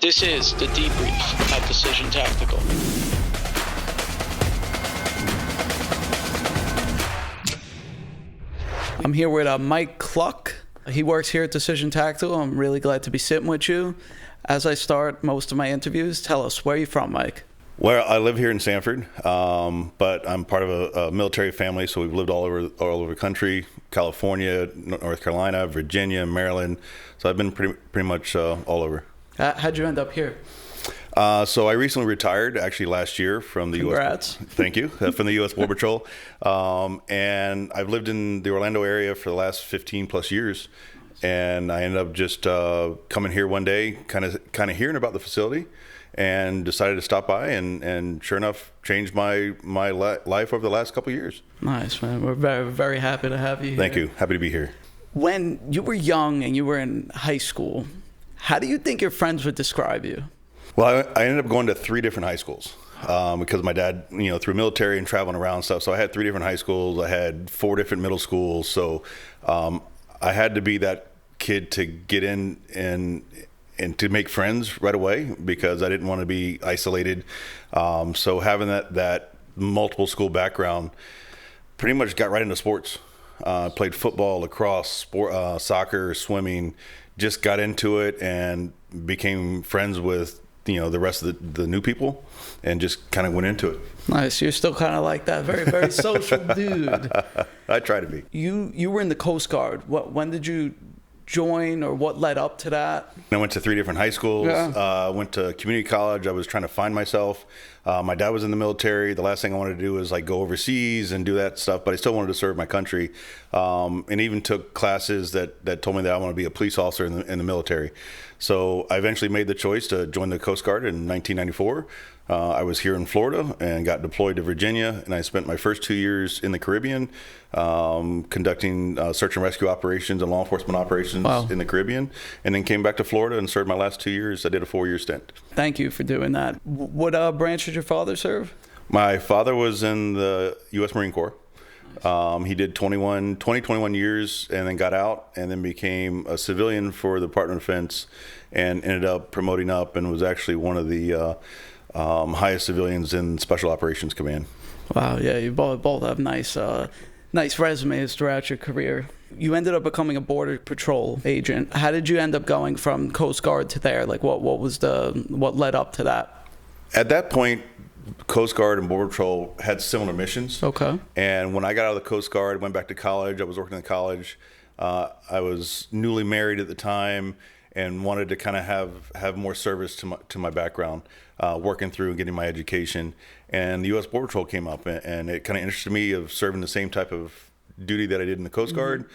This is the Debrief at Decision Tactical. I'm here with Mike Cluck. He works here at Decision Tactical. I'm really glad to be sitting with you. As I start most of my interviews, tell us, where are you from, Mike? Well, I live here in Sanford, but I'm part of a military family, so we've lived all over the country: California, North Carolina, Virginia, Maryland. So I've been pretty much all over. How'd you end up here? So I recently retired, actually last year, from the Congrats. U.S. Thank you, from the U.S. Border Patrol, and I've lived in the Orlando area for the last 15 plus years. And I ended up just coming here one day, kind of hearing about the facility, and decided to stop by, and sure enough, changed my life over the last couple of years. Nice, man. We're very, very happy to have you here. Thank you. Happy to be here. When you were young and you were in high school, how do you think your friends would describe you? Well, I ended up going to 3 different high schools because my dad, through military and traveling around and stuff. So I had 3 different high schools. I had 4 different middle schools. So I had to be that kid to get in and to make friends right away because I didn't want to be isolated. So having that multiple school background, pretty much got right into sports. Played football, lacrosse, soccer, swimming. Just got into it and became friends with the rest of the new people, and just kind of went into it. Nice. You're still kind of like that very, very social dude. I try to be. You were in the Coast Guard. When did you join, or what led up to that? I went to 3 different high schools. Yeah. Went to community college. I was trying to find myself. My dad was in the military. The last thing I wanted to do was go overseas and do that stuff, but I still wanted to serve my country. And even took classes that told me that I want to be a police officer in the military. So I eventually made the choice to join the Coast Guard in 1994. I was here in Florida and got deployed to Virginia, and I spent my first 2 years in the Caribbean conducting search and rescue operations and law enforcement operations. Wow. In the Caribbean, and then came back to Florida and served my last 2 years. I did a 4-year stint. Thank you for doing that. What branch did your father serve? My father was in the U.S. Marine Corps. He did 21 years and then got out and then became a civilian for the Department of Defense and ended up promoting up and was actually one of the highest civilians in Special Operations Command. Wow, yeah, you both have nice resumes throughout your career. You ended up becoming a Border Patrol agent. How did you end up going from Coast Guard to there? What led up to that? At that point, Coast Guard and Border Patrol had similar missions. Okay. And when I got out of the Coast Guard, went back to college. I was working in college. I was newly married at the time and wanted to kind of have more service to my background, working through and getting my education. And the U.S. Border Patrol came up, and it kind of interested me of serving the same type of duty that I did in the Coast Guard. Mm-hmm.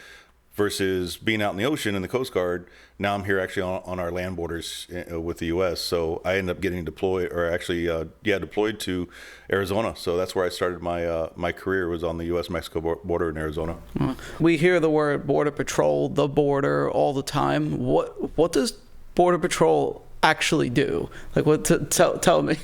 Versus being out in the ocean in the Coast Guard. Now I'm here actually on our land borders with the U.S. So I ended up getting deployed to Arizona. So that's where I started my career, was on the U.S.-Mexico border in Arizona. We hear the word Border Patrol, the border, all the time. What does Border Patrol actually do? Tell me.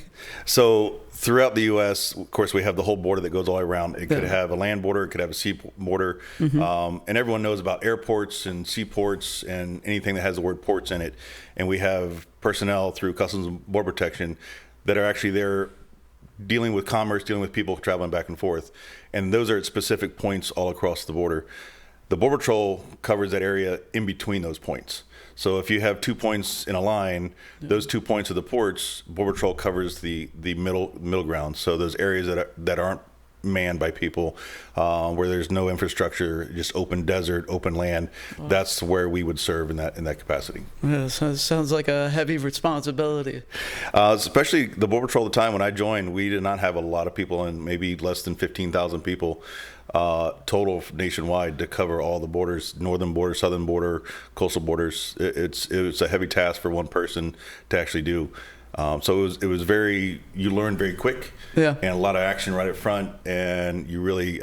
So throughout the U.S., of course, we have the whole border that goes all the way around. It could have a land border, it could have a sea border, mm-hmm. And everyone knows about airports and seaports and anything that has the word ports in it. And we have personnel through Customs and Border Protection that are actually there dealing with commerce, dealing with people traveling back and forth. And those are at specific points all across the border. The Border Patrol covers that area in between those points. So if you have 2 points in a line, those 2 points of the ports, Border Patrol covers the middle ground. So those areas that aren't manned by people, where there's no infrastructure, just open desert, open land. Wow. That's where we would serve in that capacity. Yeah, so it sounds like a heavy responsibility. Especially the Border Patrol at the time when I joined, we did not have a lot of people, and maybe less than 15,000 people total nationwide to cover all the borders: northern border, southern border, coastal borders. It's a heavy task for one person to actually do. So it was you learn very quick, yeah, and a lot of action right up front, and you really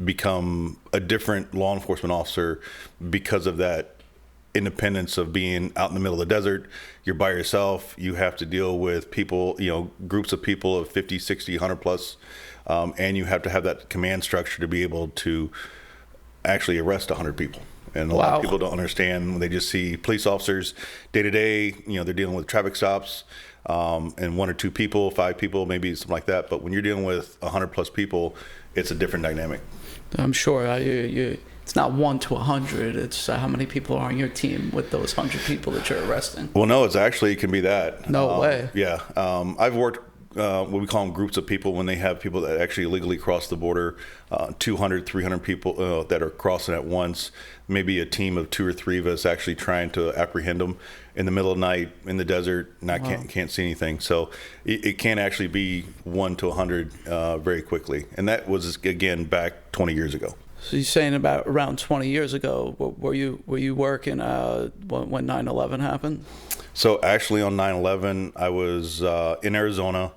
become a different law enforcement officer because of that independence of being out in the middle of the desert. You're by yourself. You have to deal with people, groups of people of 50, 60, 100 plus, and you have to have that command structure to be able to actually arrest 100 people. And a lot of people don't understand when they just see police officers day to day, they're dealing with traffic stops, and 1 or 2 people, 5 people, maybe something like that. But when you're dealing with 100 plus people, it's a different dynamic. I'm sure it's not 1 to 100. It's how many people are on your team with those 100 people that you're arresting. Well, no, it can be that. No way. Yeah. I've worked what we call them groups of people when they have people that actually illegally cross the border, 200, 300 people that are crossing at once, maybe a team of 2 or 3 of us actually trying to apprehend them in the middle of the night in the desert, and I can't see anything. So it can actually be 1 to 100 very quickly. And that was, again, back 20 years ago. So you're saying about around 20 years ago, were you working when 9/11 happened? So actually on 9/11, I was in Arizona.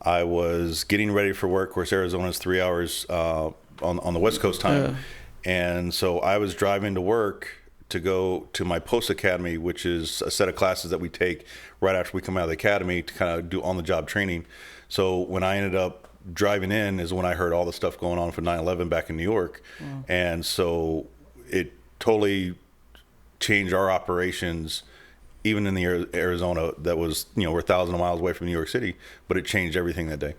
I was getting ready for work. Of course, Arizona is 3 hours on the West Coast time. And so I was driving to work to go to my post academy, which is a set of classes that we take right after we come out of the academy to kind of do on-the-job training. So when I ended up driving in is when I heard all the stuff going on for 9/11 back in New York. And so it totally changed our operations, even in the Arizona that was, we're 1,000 miles away from New York City, but it changed everything that day.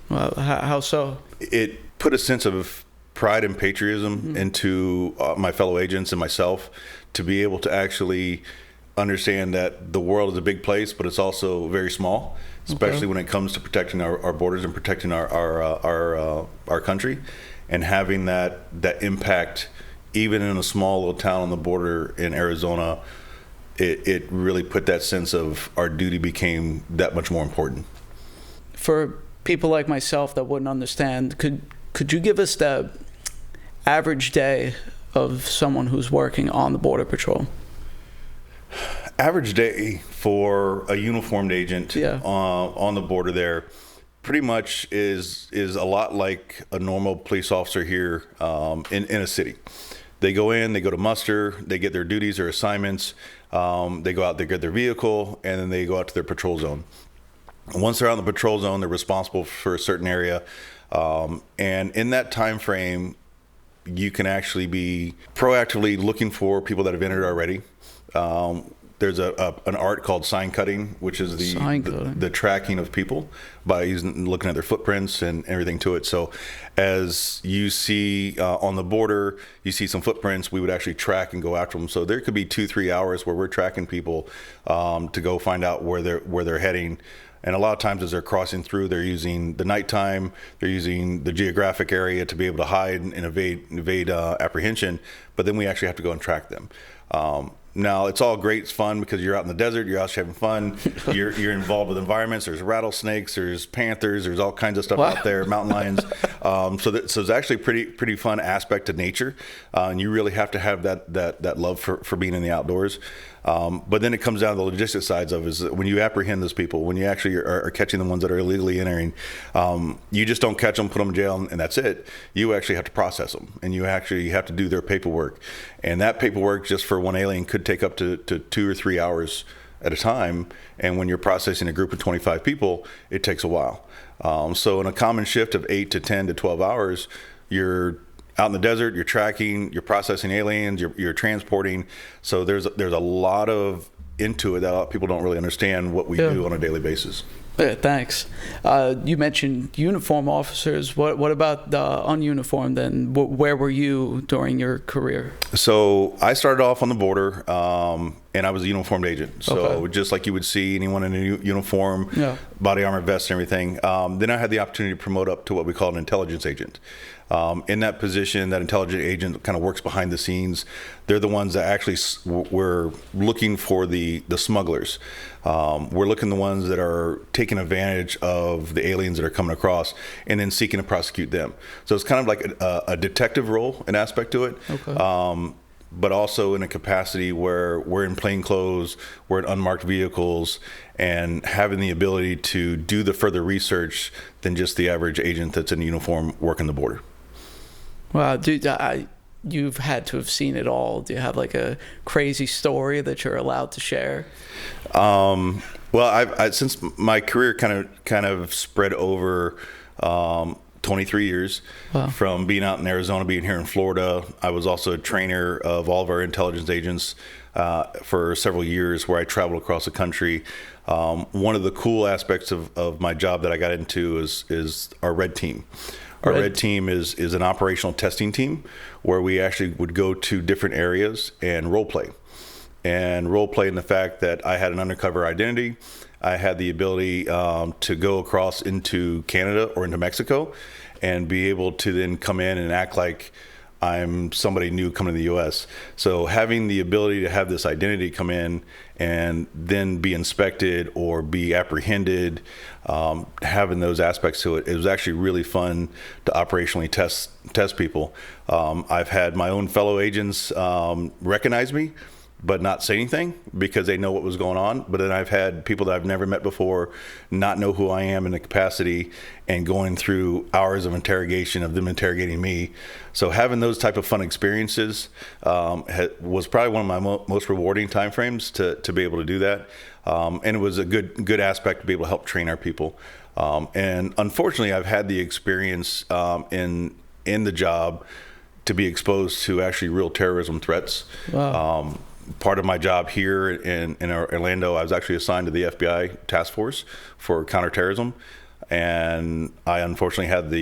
Well, how so? It put a sense of pride and patriotism into my fellow agents and myself to be able to actually understand that the world is a big place, but it's also very small, especially when it comes to protecting our borders and protecting our country, and having that impact even in a small little town on the border in Arizona. It really put that sense of our duty became that much more important. For people like myself that wouldn't understand, could you give us the average day of someone who's working on the Border Patrol? Average day for a uniformed agent on the border there pretty much is a lot like a normal police officer here in a city. They go in, they go to muster, they get their duties or assignments, they go out, they get their vehicle, and then they go out to their patrol zone. And once they're out in the patrol zone, they're responsible for a certain area. And in that time frame, you can actually be proactively looking for people that have entered already. There's an art called sign cutting, which is the tracking of people by looking at their footprints and everything to it. So as you see on the border, you see some footprints, we would actually track and go after them. So there could be 2-3 hours where we're tracking people to go find out where they're heading. And a lot of times as they're crossing through, they're using the nighttime, they're using the geographic area to be able to hide and evade apprehension. But then we actually have to go and track them. Now, it's all great, it's fun because you're out in the desert, you're out having fun, you're involved with environments, there's rattlesnakes, there's panthers, there's all kinds of stuff out there, mountain lions. So it's actually pretty fun aspect of nature, and you really have to have that love for being in the outdoors. But then it comes down to the logistics sides of it, is that when you apprehend those people, when you actually are catching the ones that are illegally entering, you just don't catch them, put them in jail, and that's it. You actually have to process them, and you actually have to do their paperwork. And that paperwork, just for one alien, could take up to 2 or 3 hours at a time. And when you're processing a group of 25 people, it takes a while. So in a common shift of 8 to 10 to 12 hours, you're out in the desert, you're tracking, you're processing aliens, you're transporting. So there's a lot of into it that a lot of people don't really understand what we do on a daily basis. Yeah, thanks. You mentioned uniform officers. What about the ununiformed? And where were you during your career? So I started off on the border, and I was a uniformed agent. So just like you would see anyone in a uniform, body armor, vest, and everything. Then I had the opportunity to promote up to what we call an intelligence agent. In that position, that intelligence agent kind of works behind the scenes. They're the ones that actually we're looking for the smugglers. We're looking the ones that are taking advantage of the aliens that are coming across and then seeking to prosecute them. So it's kind of like a detective role, an aspect to it. But also in a capacity where we're in plain clothes, we're in unmarked vehicles, and having the ability to do the further research than just the average agent that's in uniform working the border. Wow, dude, you've had to have seen it all. Do you have like a crazy story that you're allowed to share? Well, I since my career kind of spread over to 23 years. Wow. From being out in Arizona, being here in Florida. I was also a trainer of all of our intelligence agents for several years, where I traveled across the country. One of the cool aspects of my job that I got into is our red team. Our red team is an operational testing team, where we actually would go to different areas and role play. And role play in the fact that I had an undercover identity. I had the ability to go across into Canada or into Mexico and be able to then come in and act like I'm somebody new coming to the U.S. So having the ability to have this identity come in and then be inspected or be apprehended, having those aspects to it, it was actually really fun to operationally test people. I've had my own fellow agents recognize me, but not say anything because they know what was going on. But then I've had people that I've never met before not know who I am in the capacity, and going through hours of interrogation of them interrogating me. So having those type of fun experiences was probably one of my most rewarding time frames to be able to do that. And it was a good aspect to be able to help train our people. And unfortunately, I've had the experience in the job to be exposed to actually real terrorism threats. Wow. Part of my job here in Orlando, I was actually assigned to the FBI task force for counterterrorism. And I unfortunately had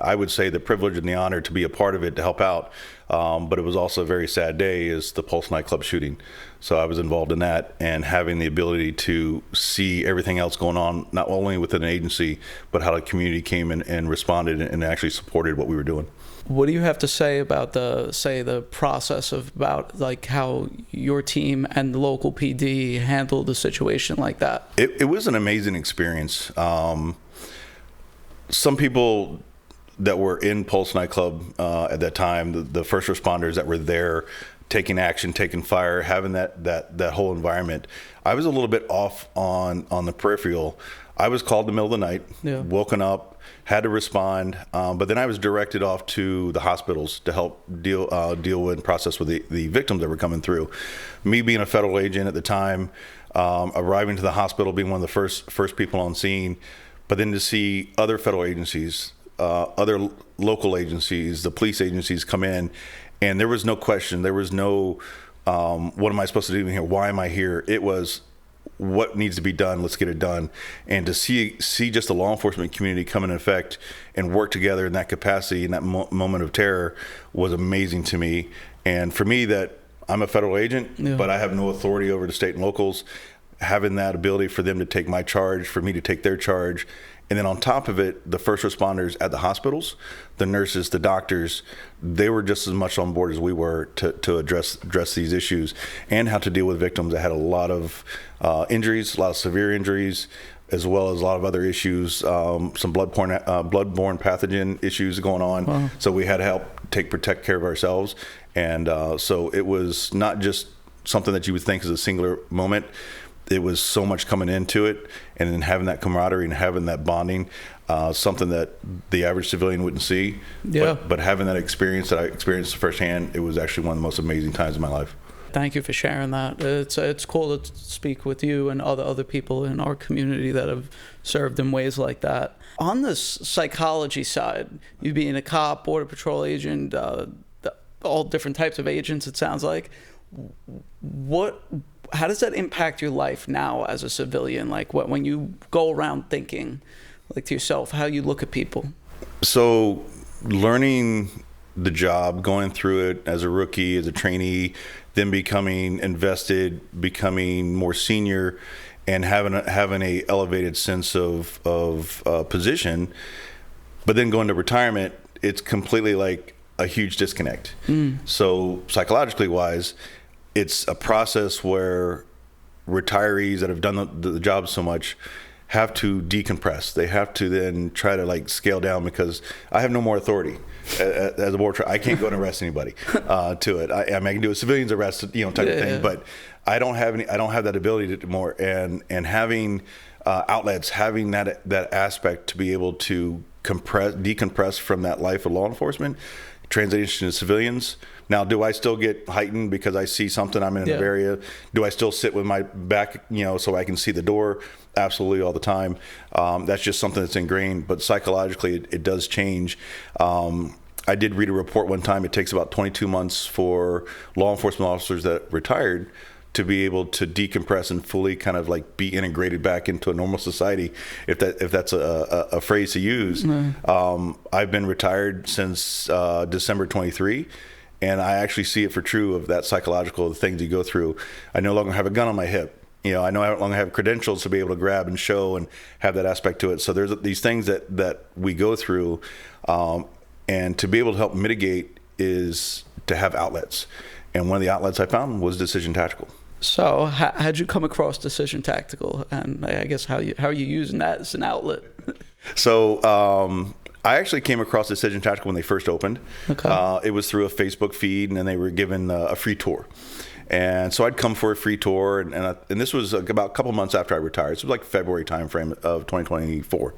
I would say the privilege and the honor to be a part of it to help out. But it was also a very sad day, is the Pulse nightclub shooting. So I was involved in that, and having the ability to see everything else going on, not only within an agency, but how the community came and responded and actually supported what we were doing. What do you have to say about the process of about like how your team and the local PD handled a situation like that? It was an amazing experience. Some people that were in Pulse nightclub at that time, the first responders that were there, taking action, taking fire, having that whole environment, I was a little bit off on the peripheral. I was called in the middle of the night, woken up, had to respond, but then I was directed off to the hospitals to help deal with process with the victims that were coming through. Me being a federal agent at the time, arriving to the hospital, being one of the first people on scene, but then to see other federal agencies, other local agencies, the police agencies come in, and there was no question, there was no, what am I supposed to do here? Why am I here? It was, what needs to be done, let's get it done. And to see just the law enforcement community come in effect and work together in that capacity, in that moment of terror, was amazing to me. And for me, that I'm a federal agent, but I have no authority over the state and locals, having that ability for them to take my charge, for me to take their charge. And then on top of it, the first responders at the hospitals, the nurses, the doctors, they were just as much on board as we were to address these issues and how to deal with victims that had a lot of injuries, a lot of severe injuries, as well as a lot of other issues, some bloodborne pathogen issues going on. Wow. So we had to help protect care of ourselves. And so it was not just something that you would think is a singular moment. It was so much coming into it, and then having that camaraderie and having that bonding, something that the average civilian wouldn't see. Yeah. But having that experience that I experienced firsthand, it was actually one of the most amazing times of my life. Thank you for sharing that. It's cool to speak with you and other people in our community that have served in ways like that. On this psychology side, you being a cop, border patrol agent, all different types of agents, it sounds like. How does that impact your life now as a civilian? Like when you go around thinking, like to yourself, how you look at people? So learning the job, going through it as a rookie, as a trainee, then becoming invested, becoming more senior, and having a elevated sense of position, but then going to retirement, it's completely like a huge disconnect. So psychologically wise, it's a process where retirees that have done the job so much have to decompress. They have to then try to like scale down, because I have no more authority as a border. I can't go and arrest anybody to it. I mean, I can do a civilian's arrest, type of thing, but I don't have that ability to more. And having outlets, having that aspect to be able to decompress from that life of law enforcement, transition to civilians. Now, do I still get heightened because I see something, I'm in an area? Do I still sit with my back, so I can see the door? absolutely all the time. That's just something that's ingrained, but psychologically it does change. I did read a report one time. It takes about 22 months for law enforcement officers that retired to be able to decompress and fully kind of like be integrated back into a normal society, if that's a phrase to use. I've been retired since December 23, and I actually see it for true of that psychological things you go through. I no longer have a gun on my hip. I no longer have credentials to be able to grab and show and have that aspect to it. So there's these things that we go through, and to be able to help mitigate is to have outlets. And one of the outlets I found was Decision Tactical. So how'd you come across Decision Tactical, and I guess how are you using that as an outlet? So I actually came across Decision Tactical when they first opened. Okay. It was through a Facebook feed, and then they were given a free tour. And so I'd come for a free tour, and this was about a couple months after I retired. So it was like February timeframe of 2024.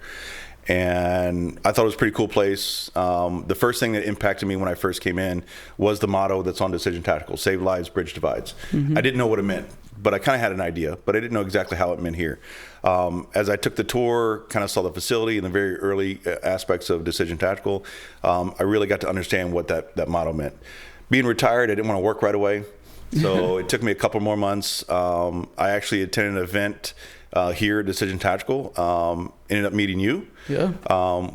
And I thought it was a pretty cool place. The first thing that impacted me when I first came in was the motto that's on Decision Tactical: save lives, bridge divides. I didn't know what it meant, but I kind of had an idea, but I didn't know exactly how it meant here. As I took the tour, kind of saw the facility and the very early aspects of Decision Tactical, I really got to understand what that motto meant. Being retired, I didn't want to work right away. So it took me a couple more months. I actually attended an event here at Decision Tactical, ended up meeting you. Yeah.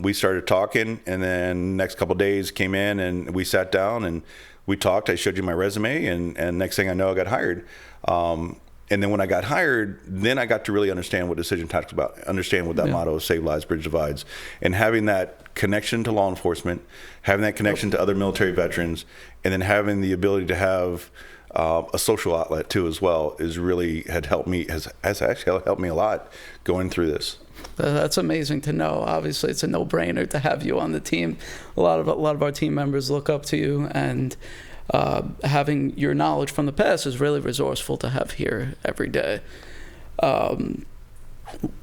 We started talking, and then next couple of days came in and we sat down and we talked. I showed you my resume, and next thing I know, I got hired. And then when I got hired, then I got to really understand what Decision Tactical is about, understand what that motto is: save lives, bridge divides. And having that connection to law enforcement, having that connection to other military veterans, and then having the ability to have a social outlet too as well has actually helped me a lot going through this. That's amazing to know. Obviously, it's a no-brainer to have you on the team. A lot of our team members look up to you, and having your knowledge from the past is really resourceful to have here every day.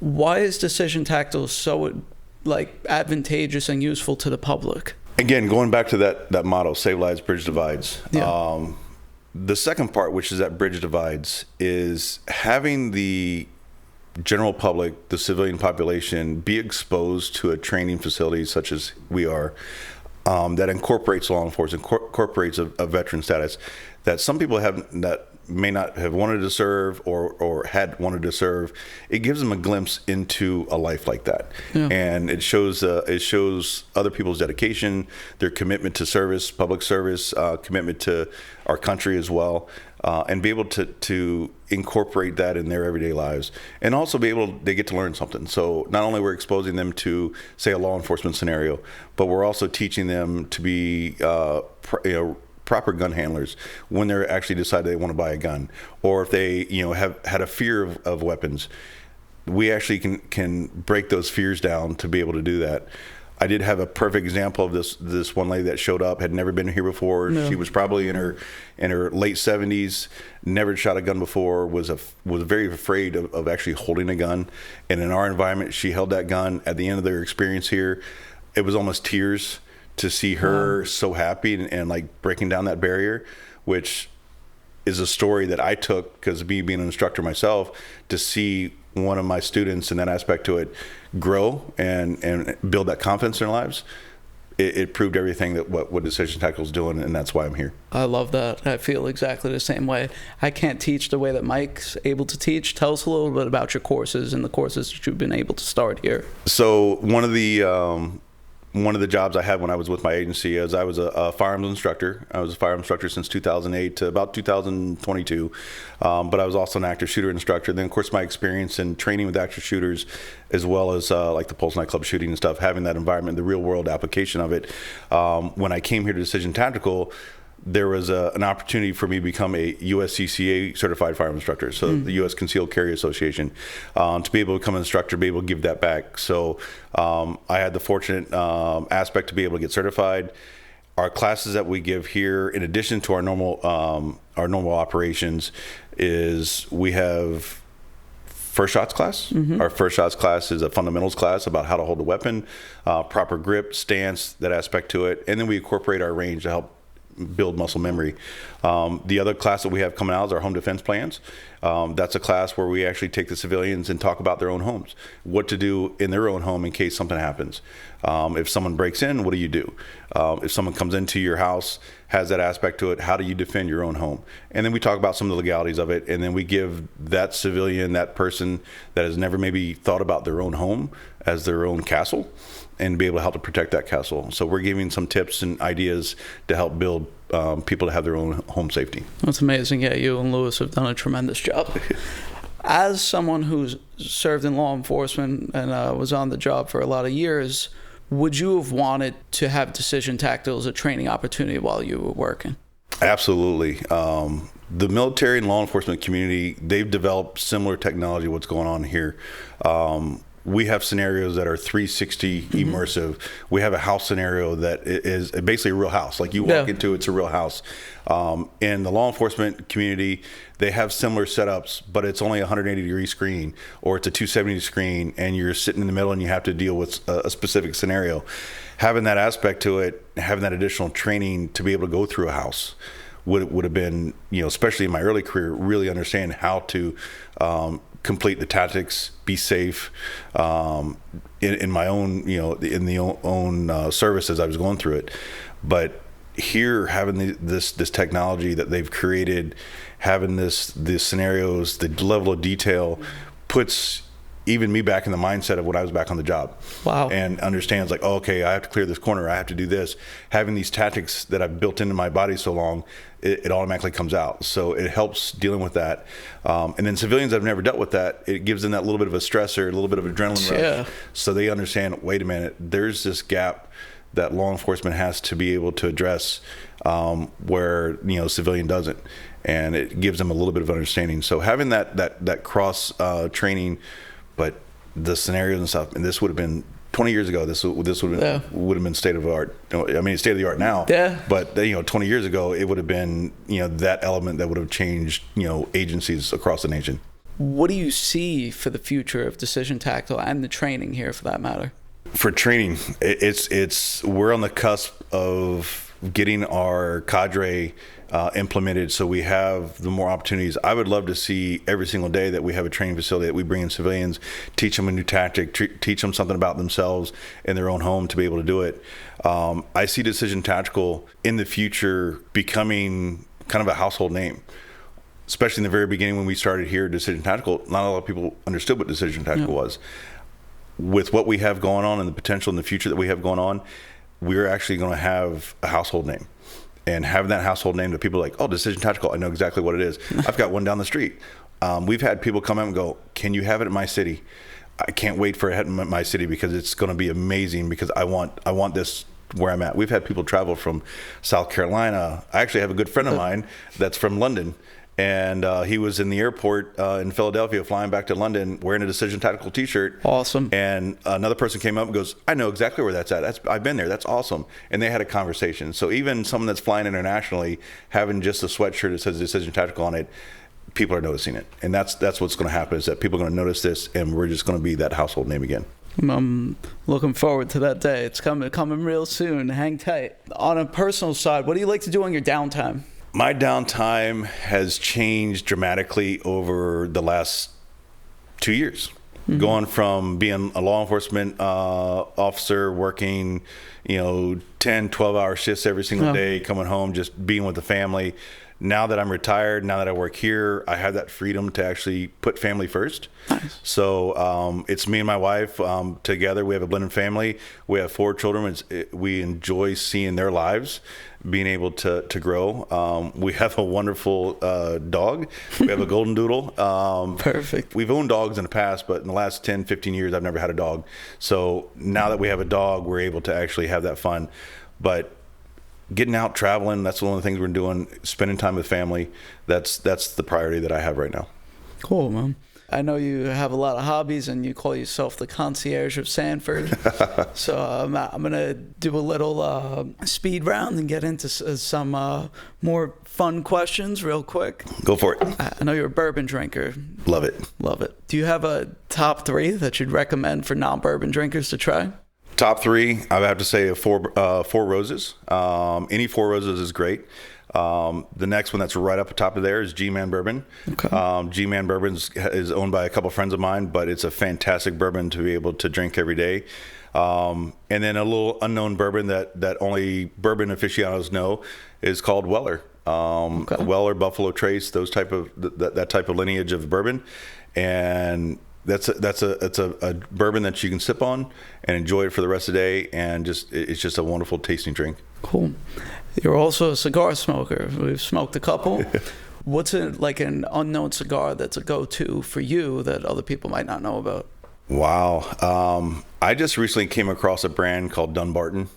Why is Decision Tactical so advantageous and useful to the public? Again, going back to that motto: save lives, bridge divides. Yeah. The second part, which is that bridge divides, is having the general public, the civilian population, be exposed to a training facility such as we are, that incorporates law enforcement, incorporates a veteran status that some people may not have wanted to serve or had wanted to serve. It gives them a glimpse into a life like that. Yeah. And it shows other people's dedication, their commitment to service, public service, commitment to our country as well, and be able to incorporate that in their everyday lives, and also they get to learn something. So not only we're exposing them to, say, a law enforcement scenario, but we're also teaching them to be proper gun handlers when they're actually decided they want to buy a gun, or if they have had a fear of weapons. We actually can break those fears down to be able to do that. I did have a perfect example of this one lady that showed up, had never been here before. No. She was probably in her late 70s, never shot a gun before, was very afraid of actually holding a gun. And in our environment, she held that gun. At the end of their experience here, it was almost tears to see her so happy and like breaking down that barrier, which is a story that I took, because me being an instructor myself, to see one of my students in that aspect to it grow and build that confidence in their lives. It proved everything that what Decision Tactical is doing, and that's why I'm here. I love that. I feel exactly the same way. I can't teach the way that Mike's able to teach. Tell us a little bit about your courses and the courses that you've been able to start here. So one of the jobs I had when I was with my agency is I was a firearms instructor. I was a firearms instructor since 2008 to about 2022. But I was also an active shooter instructor. Then, of course, my experience in training with active shooters, as well as like the Pulse nightclub shooting and stuff, having that environment, the real world application of it. When I came here to Decision Tactical, there was an opportunity for me to become a USCCA certified firearm instructor, so the U.S. Concealed Carry Association, to be able to become an instructor, be able to give that back. So I had the fortunate aspect to be able to get certified. Our classes that we give here, in addition to our normal operations, is we have first shots class. Our first shots class is a fundamentals class about how to hold a weapon, proper grip, stance, that aspect to it, and then we incorporate our range to help build muscle memory. The other class that we have coming out is our home defense plans. That's a class where we actually take the civilians and talk about their own homes, what to do in their own home in case something happens. If someone breaks in, what do you do? If someone comes into your house, has that aspect to it, how do you defend your own home? And then we talk about some of the legalities of it, and then we give that civilian, that person that has never maybe thought about their own home as their own castle, and be able to help to protect that castle. So we're giving some tips and ideas to help build people to have their own home safety. That's amazing. Yeah, you and Lewis have done a tremendous job. As someone who's served in law enforcement and was on the job for a lot of years, would you have wanted to have Decision Tactical as a training opportunity while you were working? Absolutely. The military and law enforcement community, they've developed similar technology, what's going on here. We have scenarios that are 360 immersive. We have a house scenario that is basically a real house. Like you walk into, it's a real house. In the law enforcement community, they have similar setups, but it's only a 180-degree screen, or it's a 270 screen, and you're sitting in the middle and you have to deal with a specific scenario. Having that aspect to it, having that additional training to be able to go through a house would have been, especially in my early career, really understand how to complete the tactics, be safe, in my own, in the own service as I was going through it. But here, having this technology that they've created, having these scenarios, the level of detail puts even me back in the mindset of when I was back on the job. Wow. And understands like, oh, okay, I have to clear this corner, I have to do this. Having these tactics that I've built into my body so long, it automatically comes out. So it helps dealing with that. And then civilians that have never dealt with that, it gives them that little bit of a stressor, a little bit of adrenaline rush. So they understand, wait a minute, there's this gap that law enforcement has to be able to address where, civilian doesn't. And it gives them a little bit of understanding. So having that cross training, but the scenarios and stuff, and this would have been 20 years ago. This would have been state of the art. I mean, it's state of the art now. Yeah. But 20 years ago, it would have been that element that would have changed agencies across the nation. What do you see for the future of Decision Tactical and the training here, for that matter? For training, we're on the cusp of getting our cadre implemented, so we have the more opportunities. I would love to see every single day that we have a training facility that we bring in civilians, teach them a new tactic, teach them something about themselves in their own home to be able to do it. I see Decision Tactical in the future becoming kind of a household name. Especially in the very beginning when we started here, Decision Tactical, not a lot of people understood what Decision Tactical was. With what we have going on and the potential in the future that we have going on, we're actually going to have a household name. And having that household name that people are like, oh, Decision Tactical, I know exactly what it is. I've got one down the street. We've had people come out and go, can you have it in my city? I can't wait for it in my city because it's going to be amazing, because I want this where I'm at. We've had people travel from South Carolina. I actually have a good friend of mine that's from London. And he was in the airport in Philadelphia flying back to London wearing a Decision Tactical t-shirt. Awesome. And another person came up and goes, I know exactly where that's at. I've been there. That's awesome. And they had a conversation. So even someone that's flying internationally, having just a sweatshirt that says Decision Tactical on it, people are noticing it. And that's what's going to happen, is that people are going to notice this, and we're just going to be that household name again. I'm looking forward to that day. It's coming real soon. Hang tight. On a personal side, what do you like to do on your downtime? My downtime has changed dramatically over the last 2 years. Going from being a law enforcement officer, working, 10, 12-hour shifts every single day, coming home, just being with the family. Now that I'm retired, now that I work here, I have that freedom to actually put family first. Nice. So it's me and my wife together. We have a blended family. We have 4 children. We enjoy seeing their lives, being able to grow. We have a wonderful dog. We have a golden doodle. Perfect. We've owned dogs in the past, but in the last 10, 15 years, I've never had a dog. So now that we have a dog, we're able to actually have that fun. But getting out, traveling, that's one of the things we're doing. Spending time with family, that's the priority that I have right now. Cool, man. I know you have a lot of hobbies, and you call yourself the concierge of Sanford. So I'm going to do a little speed round and get into some more fun questions real quick. Go for it. I know you're a bourbon drinker. Love it. Love it. Do you have a top 3 that you'd recommend for non-bourbon drinkers to try? Top 3, I would have to say Four Roses. Any Four Roses is great. The next one that's right up the top of there is G-Man Bourbon. Okay. G-Man Bourbon is owned by a couple friends of mine, but it's a fantastic bourbon to be able to drink every day. And then a little unknown bourbon that only bourbon aficionados know is called Weller. Weller, Buffalo Trace, those type of that type of lineage of bourbon, and it's a bourbon that you can sip on and enjoy it for the rest of the day, and it's just a wonderful tasting drink. Cool. You're also a cigar smoker. We've smoked a couple. What's like an unknown cigar that's a go-to for you that other people might not know about? Wow. I just recently came across a brand called Dunbarton.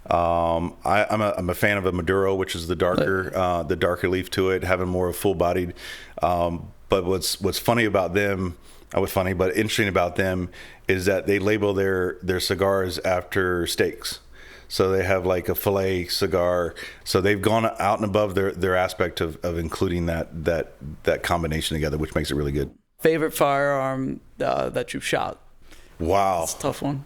I'm a fan of a Maduro, which is the darker leaf to it, having more of full-bodied. But what's funny about them, but interesting about them, is that they label their cigars after steaks. So they have like a filet cigar. So they've gone out and above their aspect of including that combination together, which makes it really good. Favorite firearm that you've shot? Wow, it's a tough one.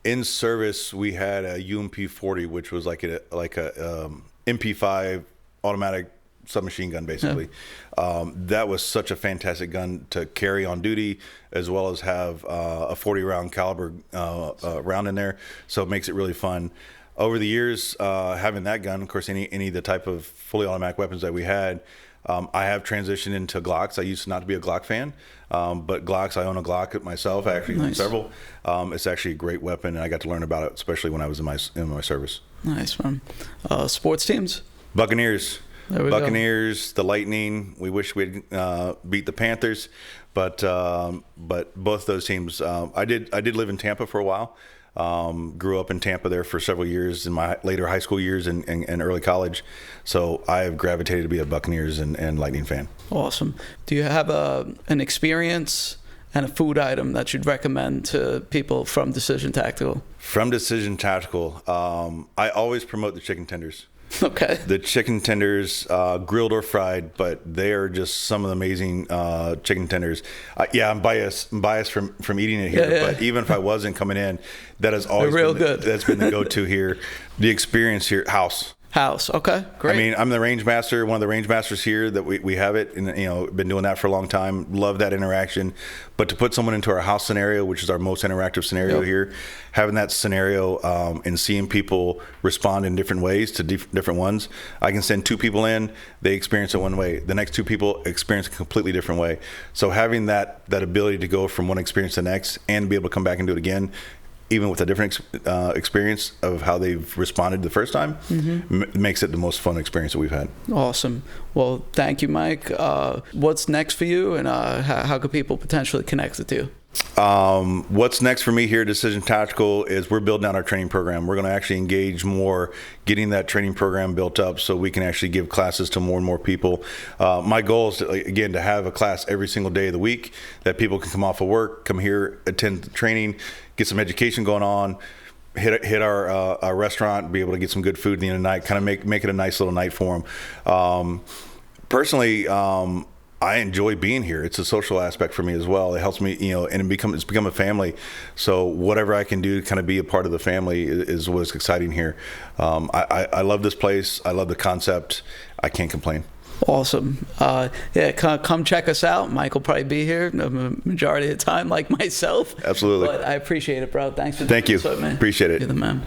In service, we had a UMP-40, which was like a MP5 automatic submachine gun, basically. Yeah. That was such a fantastic gun to carry on duty, as well as have a 40-round caliber round in there. So it makes it really fun. Over the years, having that gun, of course, any of the type of fully automatic weapons that we had, I have transitioned into Glocks. I used not to be a Glock fan, but Glocks, I own a Glock myself. I actually own several. It's actually a great weapon, and I got to learn about it, especially when I was in my service. Nice, man. Sports teams? Buccaneers. Buccaneers, the Lightning. We wish we'd beat the Panthers, but both those teams. I did live in Tampa for a while. Grew up in Tampa there for several years in my later high school years and early college. So I have gravitated to be a Buccaneers and Lightning fan. Awesome. Do you have an experience and a food item that you'd recommend to people from Decision Tactical? From Decision Tactical, I always promote the chicken tenders. Okay. The chicken tenders, grilled or fried, but they are just some of the amazing chicken tenders. I'm biased from eating it here, but even if I wasn't coming in, that has always been good. That's been the go-to here. The experience here, house. Okay, great. I mean, I'm the range master, one of the range masters here that we have it, and been doing that for a long time. Love that interaction, but to put someone into our house scenario, which is our most interactive scenario here, having that scenario and seeing people respond in different ways to different ones. I can send 2 people in, they experience it one way. The next 2 people experience a completely different way. So having that ability to go from one experience to the next and be able to come back and do it again, even with a different experience of how they've responded the first time, makes it the most fun experience that we've had. Awesome. Well, thank you, Mike. What's next for you, and how could people potentially connect with you? What's next for me here at Decision Tactical is we're building out our training program. We're going to actually engage more, getting that training program built up so we can actually give classes to more and more people. My goal is to have a class every single day of the week that people can come off of work, come here, attend the training, get some education going on, hit our restaurant, be able to get some good food at the end of the night, kind of make it a nice little night for them. Personally, I enjoy being here. It's a social aspect for me as well. It helps me, and it's become a family. So whatever I can do to kind of be a part of the family is what's exciting here. I love this place. I love the concept. I can't complain. Awesome. Come check us out. Mike will probably be here the majority of the time, like myself. Absolutely. But I appreciate it, bro. Thanks for Thank you. This up, man. Appreciate it. You're the man.